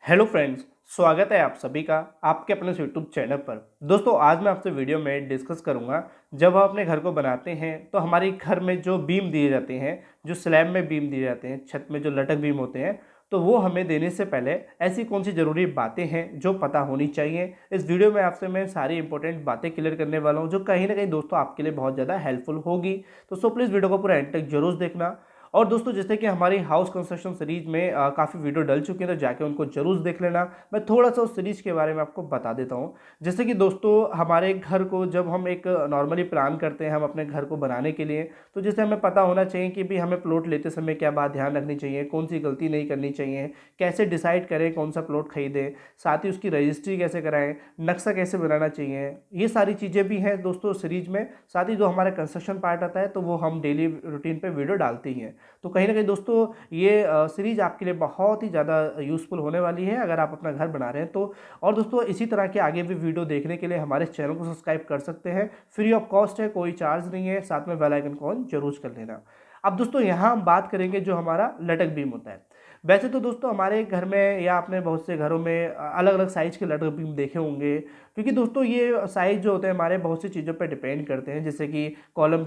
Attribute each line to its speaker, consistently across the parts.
Speaker 1: Hello friends, स्वागत है आप सभी का आपके अपने यूट्यूब चैनल पर। दोस्तों, आज मैं आपसे वीडियो में डिस्कस करूंगा। जब हम अपने घर को बनाते हैं तो हमारे घर में जो बीम दिए जाते हैं, जो स्लैब में बीम दिए जाते हैं, छत में जो लटक बीम होते हैं, तो वो हमें देने से पहले ऐसी कौन सी ज़रूरी बातें हैं जो पता होनी चाहिए। इस वीडियो में आपसे मैं सारी इंपॉर्टेंट बातें क्लियर करने वाला हूँ, जो कहीं ना कहीं दोस्तों आपके लिए बहुत ज़्यादा हेल्पफुल होगी। तो प्लीज़ वीडियो को पूरा एंड तक जरूर देखना। और दोस्तों, जैसे कि हमारी हाउस कंस्ट्रक्शन सीरीज में काफ़ी वीडियो डल चुके हैं, तो जाके उनको जरूर देख लेना। मैं थोड़ा सा उस सीरीज के बारे में आपको बता देता हूँ। जैसे कि दोस्तों, हमारे घर को जब हम एक नॉर्मली प्लान करते हैं हम अपने घर को बनाने के लिए, तो जैसे हमें पता होना चाहिए कि भी हमें प्लॉट लेते समय क्या बात ध्यान रखनी चाहिए, कौन सी गलती नहीं करनी चाहिए, कैसे डिसाइड करें कौन सा प्लॉट खरीदें, साथ ही उसकी रजिस्ट्री कैसे कराएं, नक्शा कैसे बनाना चाहिए, ये सारी चीज़ें भी हैं दोस्तों सीरीज में। साथ ही जो हमारा कंस्ट्रक्शन पार्ट आता है तो वो हम डेली रूटीन पे वीडियो डालते ही हैं। तो कहीं ना कहीं दोस्तों ये सीरीज आपके लिए बहुत ही ज़्यादा यूज़फुल होने वाली है अगर आप अपना घर बना रहे हैं तो। और दोस्तों, इसी तरह के आगे भी वीडियो देखने के लिए हमारे चैनल को सब्सक्राइब कर सकते हैं। फ्री ऑफ कॉस्ट है, कोई चार्ज नहीं है। साथ में बेल आइकन को ऑन जरूर कर लेना। अब दोस्तों, यहाँ हम बात करेंगे जो हमारा लटक बीम होता है। वैसे तो दोस्तों हमारे घर में या अपने बहुत से घरों में अलग अलग साइज के लटक बीम देखे होंगे, क्योंकि दोस्तों ये साइज जो होते हैं हमारे बहुत सी चीज़ों पर डिपेंड करते हैं। जैसे कि कॉलम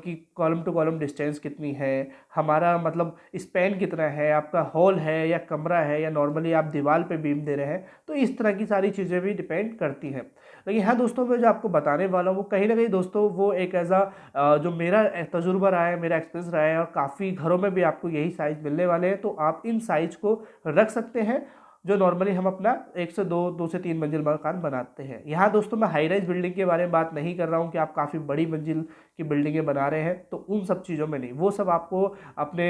Speaker 1: टू कॉलम डिस्टेंस कितनी है, हमारा मतलब स्पैन कितना है, आपका हॉल है या कमरा है, या नॉर्मली आप दीवार पे बीम दे रहे हैं, तो इस तरह की सारी चीज़ें भी डिपेंड करती हैं। लेकिन हाँ दोस्तों, मैं जो आपको बताने वाला हूँ वो कहीं ना कहीं दोस्तों वो एक ऐसा जो मेरा तजुर्बा रहा है, मेरा एक्सपीरियंस रहा है, और काफ़ी घरों में भी आपको यही साइज़ मिलने वाले हैं, तो आप इन साइज़ को रख सकते हैं जो नॉर्मली हम अपना 1 से 2 से 3 मंजिल मकान बनाते हैं। यहाँ दोस्तों मैं हाई राइज बिल्डिंग के बारे में बात नहीं कर रहा हूँ कि आप काफ़ी बड़ी मंजिल की बिल्डिंगें बना रहे हैं, तो उन सब चीज़ों में नहीं, वो सब आपको अपने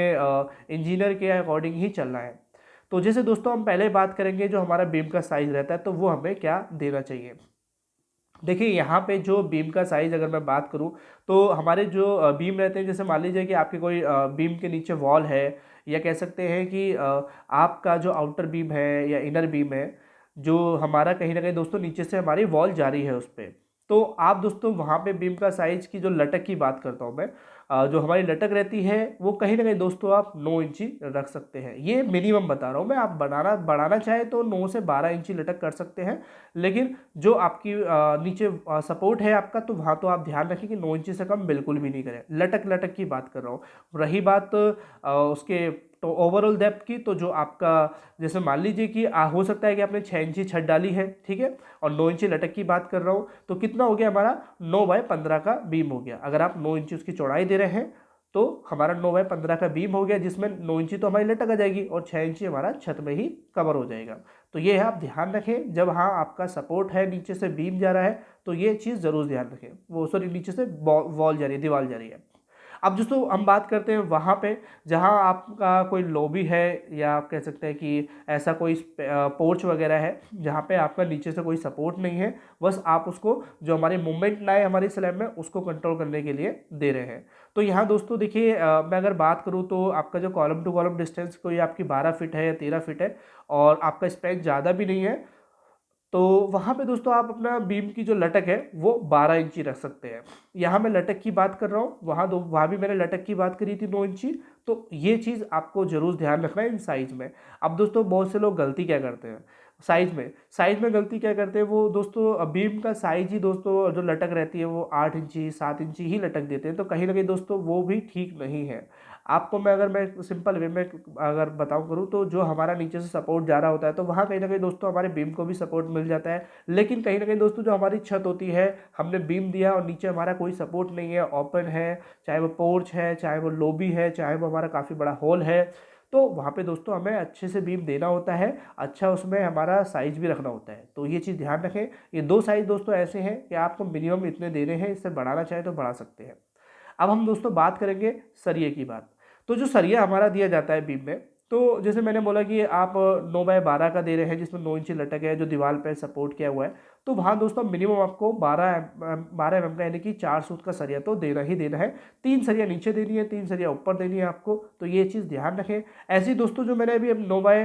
Speaker 1: इंजीनियर के अकॉर्डिंग ही चलना है। तो जैसे दोस्तों हम पहले बात करेंगे जो हमारा बीम का साइज़ रहता है तो वो हमें क्या देना चाहिए। देखिए, यहाँ पे जो बीम का साइज़ अगर मैं बात करूँ तो हमारे जो बीम रहते हैं, जैसे मान लीजिए कि आपके कोई बीम के नीचे वॉल है, या कह सकते हैं कि आपका जो आउटर बीम है या इनर बीम है, जो हमारा कहीं ना कहीं दोस्तों नीचे से हमारी वॉल जा रही है उस पर, तो आप दोस्तों वहाँ पे बीम का साइज़ की जो लटक की बात करता हूँ मैं, जो हमारी लटक रहती है वो कहीं ना कहीं दोस्तों आप 9 इंची रख सकते हैं। ये मिनिमम बता रहा हूँ मैं, आप बढ़ाना चाहे तो 9 से 12 इंची लटक कर सकते हैं। लेकिन जो आपकी नीचे सपोर्ट है आपका, तो वहाँ तो आप ध्यान रखें कि 9 इंची से कम बिल्कुल भी नहीं करें। लटक लटक की बात कर रहा हूँ। रही बात उसके तो ओवरऑल डेप्थ की, तो जो आपका जैसे मान लीजिए कि हो सकता है कि आपने 6 इंची छत डाली है, ठीक है, और 9 इंची लटक की बात कर रहा हूँ, तो कितना हो गया हमारा 9 बाय 15 का बीम हो गया। अगर आप 9 इंची उसकी चौड़ाई दे रहे हैं तो हमारा 9 बाय 15 का बीम हो गया, जिसमें 9 इंची तो हमारी लटक आ जाएगी और 6 इंची हमारा छत में ही कवर हो जाएगा। तो ये है, आप ध्यान रखें जब हाँ आपका सपोर्ट है, नीचे से बीम जा रहा है, तो ये चीज़ ज़रूर ध्यान रखें। वो सॉरी, नीचे से वॉल जा रही है, दीवार जा रही है। अब दोस्तों हम बात करते हैं वहाँ पे जहाँ आपका कोई लॉबी है, या आप कह सकते हैं कि ऐसा कोई पोर्च वगैरह है जहाँ पे आपका नीचे से कोई सपोर्ट नहीं है, बस आप उसको जो हमारी मूवमेंट ना है हमारी स्लैब में उसको कंट्रोल करने के लिए दे रहे हैं। तो यहाँ दोस्तों देखिए, मैं अगर बात करूँ तो आपका जो कॉलम टू कॉलम डिस्टेंस कोई आपकी 12 फीट है या 13 फीट है, और आपका स्पैन ज़्यादा भी नहीं है, तो वहाँ पे दोस्तों आप अपना बीम की जो लटक है वो 12 इंची रख सकते हैं। यहाँ मैं लटक की बात कर रहा हूँ, वहाँ भी मैंने लटक की बात करी थी 9 इंची। तो ये चीज़ आपको जरूर ध्यान रखना है इन साइज में। अब दोस्तों बहुत से लोग गलती क्या करते हैं साइज में गलती क्या करते हैं, वो दोस्तों बीम का साइज ही दोस्तों जो लटक रहती है वो 8 इंची 7 इंची ही लटक देते हैं। तो कहीं ना कहीं दोस्तों वो भी ठीक नहीं है। आपको मैं सिंपल वे में अगर बताऊं करूं, तो जो हमारा नीचे से सपोर्ट जा रहा होता है तो वहाँ कहीं ना कहीं दोस्तों हमारे बीम को भी सपोर्ट मिल जाता है। लेकिन कहीं ना कहीं दोस्तों जो हमारी छत होती है, हमने बीम दिया और नीचे हमारा कोई सपोर्ट नहीं है, ओपन है, चाहे वो पोर्च है, चाहे वो लॉबी है, चाहे वो हमारा काफ़ी बड़ा हॉल है, तो वहाँ पे दोस्तों हमें अच्छे से बीम देना होता है, अच्छा उसमें हमारा साइज भी रखना होता है। तो ये चीज़ ध्यान रखें। ये दो साइज दोस्तों ऐसे हैं कि आपको मिनिमम इतने देने हैं, इससे बढ़ाना चाहे तो बढ़ा सकते हैं। अब हम दोस्तों बात करेंगे सरिये की बात। तो जो सरिया हमारा दिया जाता है बीम में, तो जैसे मैंने बोला कि आप 9 बाय 12 का दे रहे हैं जिसमें 9 इंची लटक है, जो दीवार पे सपोर्ट किया हुआ है, तो वहाँ दोस्तों मिनिमम आपको 12 mm का यानी कि 4 सूत का सरिया तो देना ही देना है। 3 सरिया नीचे देनी है, 3 सरिया ऊपर देनी है आपको, तो ये चीज़ ध्यान रखें। ऐसे ही दोस्तों जो मैंने अभी 9 बाय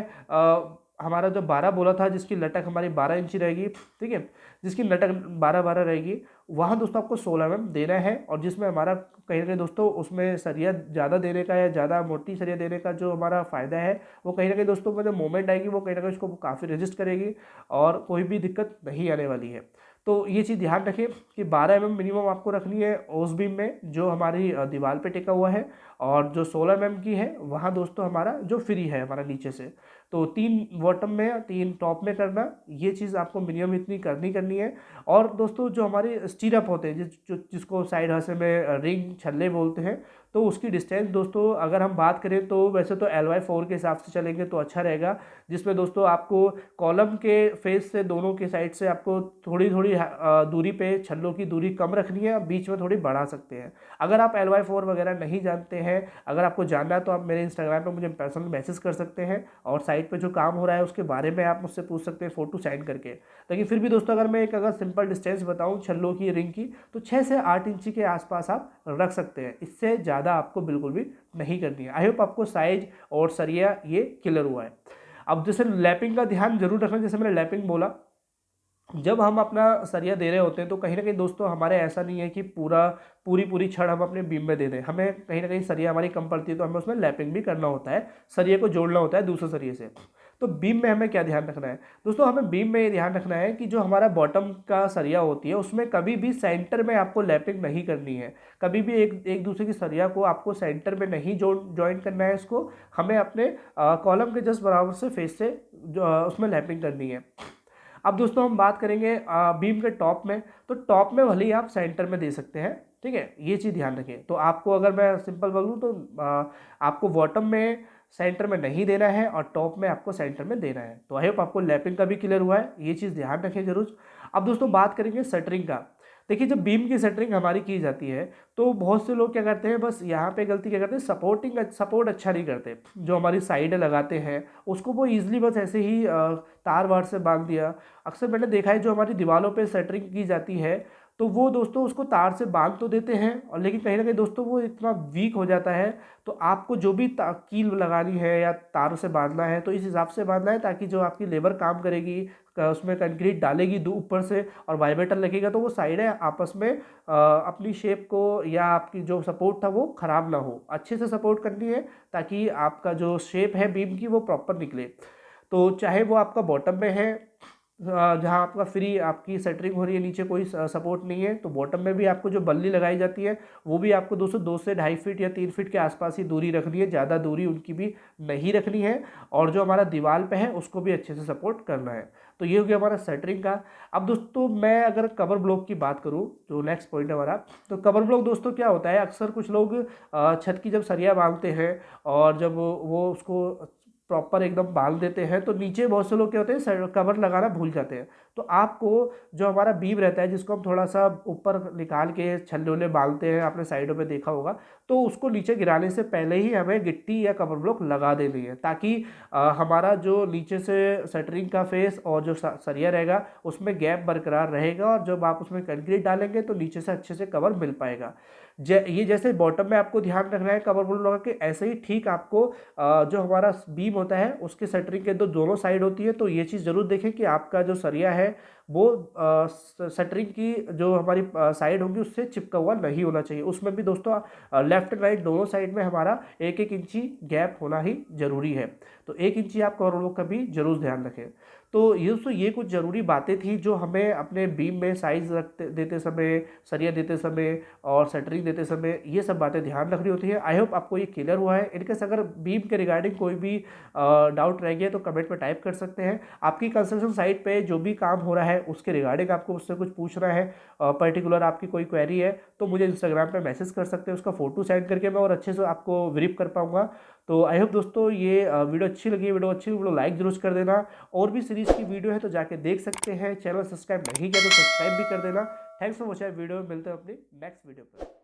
Speaker 1: हमारा जो 12 बोला था, जिसकी लटक हमारी 12 इंची रहेगी, ठीक है, जिसकी लटक 12-12 रहेगी, वहाँ दोस्तों आपको 16 mm देना है। और जिसमें हमारा कहीं ना कहीं दोस्तों उसमें सरिया ज़्यादा देने का या ज़्यादा मोटी सरिया देने का जो हमारा फ़ायदा है, वो कहीं ना कहीं दोस्तों में जो मोमेंट आएगी वो कहीं ना कहीं उसको काफ़ी रेजिस्ट करेगी और कोई भी दिक्कत नहीं आने वाली है। तो ये चीज़ ध्यान रखें कि 12 mm मिनिमम आपको रखनी है ओस बीम में जो हमारी दीवार पे टिका हुआ है, और जो 16 mm की है वहाँ दोस्तों हमारा जो फ्री है हमारा नीचे से। तो 3 बॉटम में या 3 टॉप में करना, ये चीज़ आपको मिनिमम इतनी करनी है। और दोस्तों जो हमारे स्टीरअप होते हैं जिसको साइड हंसे में रिंग छल्ले बोलते हैं, तो उसकी डिस्टेंस दोस्तों अगर हम बात करें तो वैसे तो LY4 के हिसाब से चलेंगे तो अच्छा रहेगा, जिसमें दोस्तों आपको कॉलम के फेस से दोनों के साइड से आपको थोड़ी थोड़ी दूरी पे छल्लों की दूरी कम रखनी है, बीच में थोड़ी बढ़ा सकते हैं। अगर आप LY4 वगैरह नहीं जानते हैं, अगर आपको जानना है तो आप मेरे इंस्टाग्राम पर मुझे पर्सनल मैसेज कर सकते हैं और साइट पे जो काम हो रहा है उसके बारे में आप मुझसे पूछ सकते हैं फ़ोटो सेंड करके। लेकिन फिर भी दोस्तों अगर सिंपल डिस्टेंस बताऊं छल्लों की रिंग की, तो 6 से 8 इंची के आसपास आप रख सकते हैं, इससे ज़्यादा आपको बिल्कुल भी नहीं करनी है। आई होप आपको साइज और सरिया ये क्लियर हुआ है। अब जैसे लैपिंग का ध्यान जरूर रखना, जैसे मैंने लैपिंग बोला, जब हम अपना सरिया दे रहे होते हैं तो कहीं ना कहीं दोस्तों हमारे ऐसा नहीं है कि पूरी छड़ हम अपने बीम में दे दें, हमें कहीं ना कहीं सरिया हमारी कम पड़ती है तो हमें उसमें लैपिंग भी करना होता है, सरिये को जोड़ना होता है दूसरे सरिये से। तो बीम में हमें क्या ध्यान रखना है दोस्तों, हमें बीम में ये ध्यान रखना है कि जो हमारा बॉटम का सरिया होती है उसमें कभी भी सेंटर में आपको लैपिंग नहीं करनी है, कभी भी एक दूसरे की सरिया को आपको सेंटर में नहीं ज्वाइन करना है, इसको हमें अपने कॉलम के जस्ट बराबर से फेस से उसमें लैपिंग करनी है। अब दोस्तों हम बात करेंगे बीम के टॉप में, तो टॉप में भले ही आप सेंटर में दे सकते हैं, ठीक है, ये चीज़ ध्यान रखें। तो आपको अगर मैं सिंपल बोलूँ तो आपको बॉटम में सेंटर में नहीं देना है और टॉप में आपको सेंटर में देना है। तो आई होप आपको लैपिंग का भी क्लियर हुआ है, ये चीज़ ध्यान रखें जरूर। अब दोस्तों बात करेंगे शटरिंग का। देखिए जब बीम की शटरिंग हमारी की जाती है तो बहुत से लोग क्या करते हैं, बस यहाँ पे गलती क्या करते हैं, सपोर्ट अच्छा नहीं करते, जो हमारी साइड लगाते हैं उसको वो ईजिली बस ऐसे ही तार वार से बांध दिया। अक्सर मैंने देखा है जो हमारी दीवारों पे शटरिंग की जाती है तो वो दोस्तों उसको तार से बांध तो देते हैं, और लेकिन कहीं ना कहीं दोस्तों वो इतना वीक हो जाता है, तो आपको जो भी कील लगानी है या तारों से बांधना है तो इस हिसाब से बांधना है ताकि जो आपकी लेबर काम करेगी उसमें कंक्रीट डालेगी ऊपर से और वाइब्रेटर लगेगा तो वो साइडें आपस में अपनी शेप को या आपकी जो सपोर्ट था वो ख़राब ना हो, अच्छे से सपोर्ट करनी है ताकि आपका जो शेप है बीम की वो प्रॉपर निकले। तो चाहे वो आपका बॉटम में है जहाँ आपका फ्री आपकी सेटरिंग हो रही है, नीचे कोई सपोर्ट नहीं है, तो बॉटम में भी आपको जो बल्ली लगाई जाती है वो भी आपको 2 से 2.5 फीट या 3 फीट के आसपास ही दूरी रखनी है, ज़्यादा दूरी उनकी भी नहीं रखनी है, और जो हमारा दीवार पे है उसको भी अच्छे से सपोर्ट करना है। तो ये हो गया हमारा सेटरिंग का। अब दोस्तों मैं अगर कवर ब्लॉक की बात करूँ, जो नेक्स्ट पॉइंट है हमारा, तो कवर ब्लॉक दोस्तों क्या होता है, अक्सर कुछ लोग छत की जब सरिया बांधते हैं और जब वो उसको प्रॉपर एकदम बांध देते हैं तो नीचे बहुत से लोग क्या होते हैं कवर लगाना भूल जाते हैं। तो आपको जो हमारा बीम रहता है जिसको हम थोड़ा सा ऊपर निकाल के छल्ले उल्ले बांधते हैं, आपने साइडों में देखा होगा, तो उसको नीचे गिराने से पहले ही हमें गिट्टी या कवर ब्लॉक लगा देनी है ताकि हमारा जो नीचे से शटरिंग का फेस और जो सरिया रहेगा उसमें गैप बरकरार रहेगा, और जब आप उसमें कंक्रीट डालेंगे तो नीचे से अच्छे से कवर मिल पाएगा। ये जैसे बॉटम में आपको ध्यान रखना है कवर ब्लॉक लगा के, ऐसे ही ठीक आपको जो हमारा बीम होता है उसके शटरिंग के दोनों साइड होती है, तो ये चीज़ जरूर देखें कि आपका जो सरिया है वो शटरिंग की जो हमारी साइड होगी उससे चिपका हुआ नहीं होना चाहिए। उसमें भी दोस्तों लेफ्ट एंड राइट दोनों साइड में हमारा 1-1 इंची गैप होना ही जरूरी है, तो 1 इंची आप कवर ब्लॉक का भी जरूर ध्यान रखें। तो ये कुछ ज़रूरी बातें थी जो हमें अपने बीम में साइज़ देते समय, सरिया देते समय और शटरिंग देते समय ये सब बातें ध्यान रखनी होती है। आई होप आपको ये क्लियर हुआ है। इनके अगर बीम के रिगार्डिंग कोई भी डाउट रह गया तो कमेंट में टाइप कर सकते हैं। आपकी कंस्ट्रक्शन साइट पे जो भी काम हो रहा है उसके रिगार्डिंग आपको उससे कुछ पूछना है, पर्टिकुलर आपकी कोई क्वेरी है तो मुझे इंस्टाग्राम पर मैसेज कर सकते हैं, उसका फ़ोटो सेंड करके मैं और अच्छे से आपको वेरीफ कर पाऊँगा। तो आई होप दोस्तों ये वीडियो अच्छी लगी, वीडियो लाइक जरूर कर देना, और भी सीरीज़ की वीडियो है तो जाके देख सकते हैं। चैनल सब्सक्राइब नहीं किया तो सब्सक्राइब भी कर देना। थैंक्स फॉर वॉचिंग वीडियो, मिलते हैं अपनी नेक्स्ट वीडियो पर।